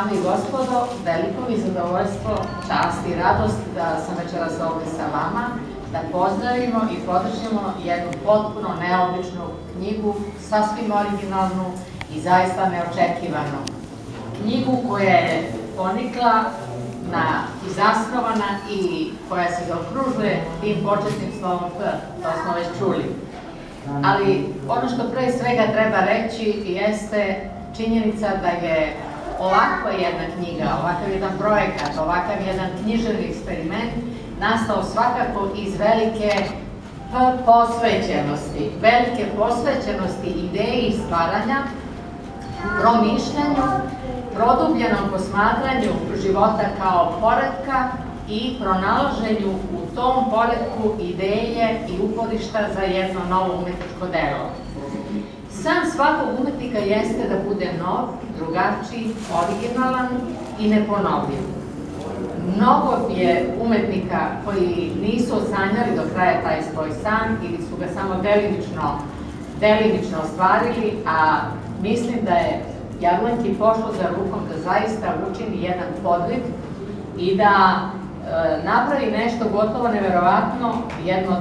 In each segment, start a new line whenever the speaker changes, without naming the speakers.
Dame i gospodo, veliko mi zadovoljstvo, čast i radost da sam večeras ovdje sa vama, da pozdravimo i podržimo jednu potpuno neobičnu knjigu, sasvim originalnu i zaista neočekivanu. Knjigu koja je ponikla i zasnovana i koja se zaokružuje tim početnim slovom P, to smo već čuli. Ali ono što pre svega treba reći jeste činjenica da je ovakva jedna knjiga, ovakav jedan projekat, ovakav jedan književni eksperiment nastao svakako iz velike posvećenosti ideji stvaranja, promišljanju, produbljenom posmatranju života kao poretka i pronalaženju u tom poretku ideje i uporišta za jedno novo umetničko delo. San svakog umetnika jeste da bude nov, drugačiji, originalan i neponovljiv. Mnogo je umetnika koji nisu sanjali do kraja taj svoj san ili su ga samo delimično ostvarili, a mislim da je Jablanki pošlo za rukom da zaista učini jedan podvig i da napravi nešto gotovo neverovatno, jedno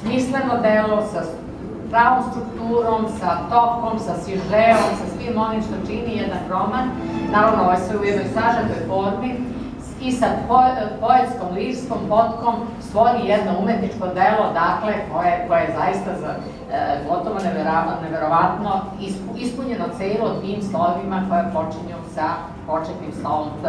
smisleno delo sa pravom strukturom, sa tokom, sa sižeom, sa svim onim što čini jedan roman, naravno ovo je sve u jednoj sažetoj formi, i sa poetskom, lirskom potkom stvori jedno umetničko delo, dakle, koje je zaista gotovo neverovatno ispunjeno celo tim slovima koje počinju sa početnim slovom P.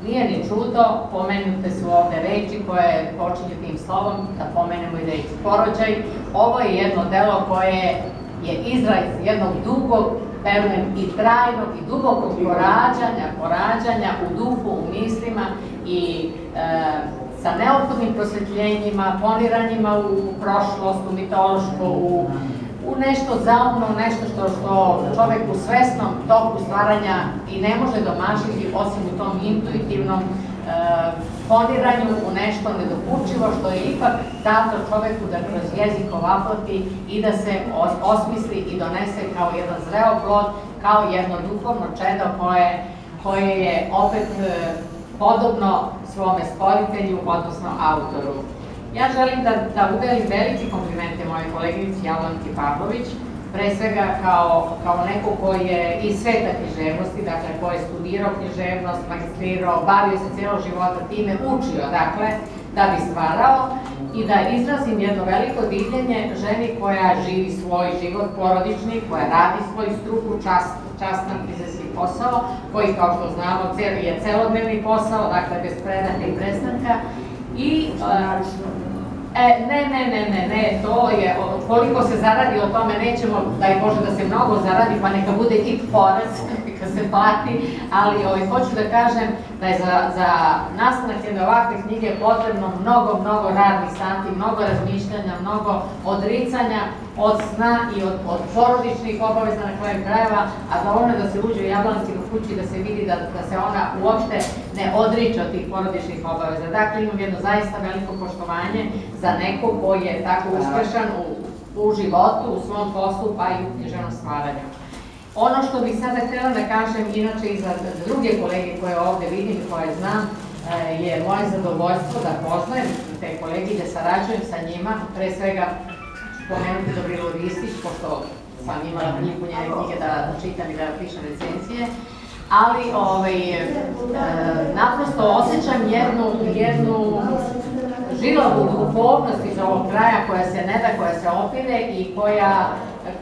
Nije ni čudo, pomenute su ovde reči koje počinju tim slovom, da pomenemo i reč porođaj. Ovo je jedno delo koje je izraz jednog dugog, verujem, i trajnog i dubokog porađanja u duhu, u mislima i sa neophodnim prosvetljenjima, poniranjima u prošlost, u mitološko, u nešto zaumno, nešto što čovek u svesnom toku stvaranja i ne može domašiti osim u tom intuitivnom poniranju u nešto nedokučivo što je ipak dato čoveku da kroz jezik ovaplati i da se osmisli i donese kao jedan zreo plod, kao jedno duhovno čedo koje je opet podobno svome stvoritelju, odnosno autoru. Ja želim da udelim velike komplimente moje koleginici Jablanki Pavlović, pre svega kao neko koji je iz sveta književnosti, dakle, koji je studirao književnost, magistrirao, bavio se cijelo života time, učio, dakle, da bi stvarao i da izrazim jedno veliko divljenje ženi koja živi svoj život porodični, koja radi svoju struku, častan izvršni posao, koji, kao što znamo, je celodnevni posao, dakle, bez predaha i prestanka. I ne, to je, koliko se zaradi o tome, nećemo, daj Bože da se mnogo zaradi, pa neka bude i porez, neka se plati, ali hoću da kažem da je za nastanak jedne ovakve knjige potrebno mnogo radnih sati, mnogo razmišljanja, mnogo odricanja od sna i od porodičnih obaveza na kraju krajeva, a dovoljno da se uđe u Jablankinu kući da se vidi da se ona uopšte ne odriče od tih porodičnih obaveza. Dakle, imam jedno zaista veliko poštovanje za neko koji je tako uspešan u životu, u svom poslu, pa i u književnom stvaranju. Ono što bih sada htjela da kažem, inače i za druge kolege koje ovde vidim i koje znam, je moje zadovoljstvo da poznajem te kolege i da sarađujem sa njima, pre svega pomenuti Dobrilu Ristić, pošto sam imala priliku njene knjige da čitam i da pišem recencije, ali naprosto osjećam jednu žilavu duhovnost iz ovog kraja koja se ne da, koja se opire i koja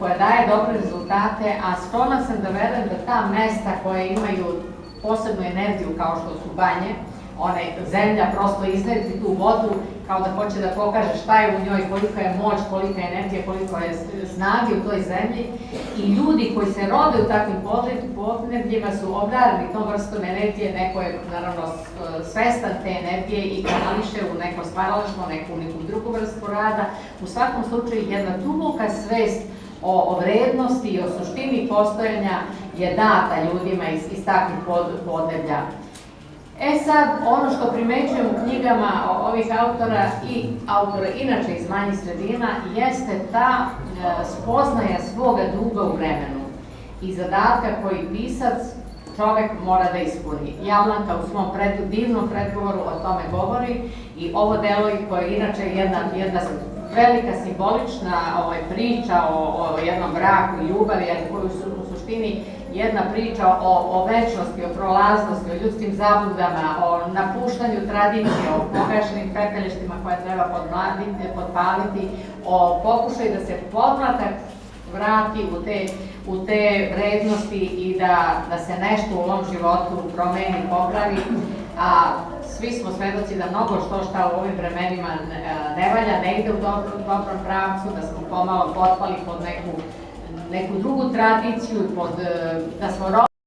daje dobre rezultate, a sklona sam da verujem da ta mesta koje imaju posebnu energiju kao što su banje, zemlja prosto izleti tu vodu kao da hoće da pokaže šta je u njoj, kolika je moć, kolika je energija, koliko je snage u toj zemlji i ljudi koji se rode u takvim podnebljima su obdarili tom vrstom energije, neko je naravno svestan te energije i kanališe u neko stvaralaštvo, neku drugu vrstu rada. U svakom slučaju jedna duboka svest o vrednosti i o suštini postojanja je data ljudima iz takvih podneblja. E sad, ono što primećujem u knjigama ovih autora i autora inače iz manjih sredina jeste ta spoznaja svoga duga u vremenu i zadatka koji pisac čovek mora da ispuni. Jablanka u svom divnom predgovoru o tome govori i ovo delo koje je inače jedna velika simbolična priča o jednom braku i ljubavi, koju su u suštini jedna priča o večnosti, o prolaznosti, o ljudskim zabludama, o napuštanju tradicije, o pogašenim pepelištima koje treba podpaliti, o pokušaju da se podmlatak vrati u te vrednosti i da se nešto u ovom životu promeni, popravi, a svi smo svedoci da mnogo šta u ovim vremenima ne valja, ne ide u dobrom pravcu, da smo pomalo potpali pod neku drugu tradiciju, da smo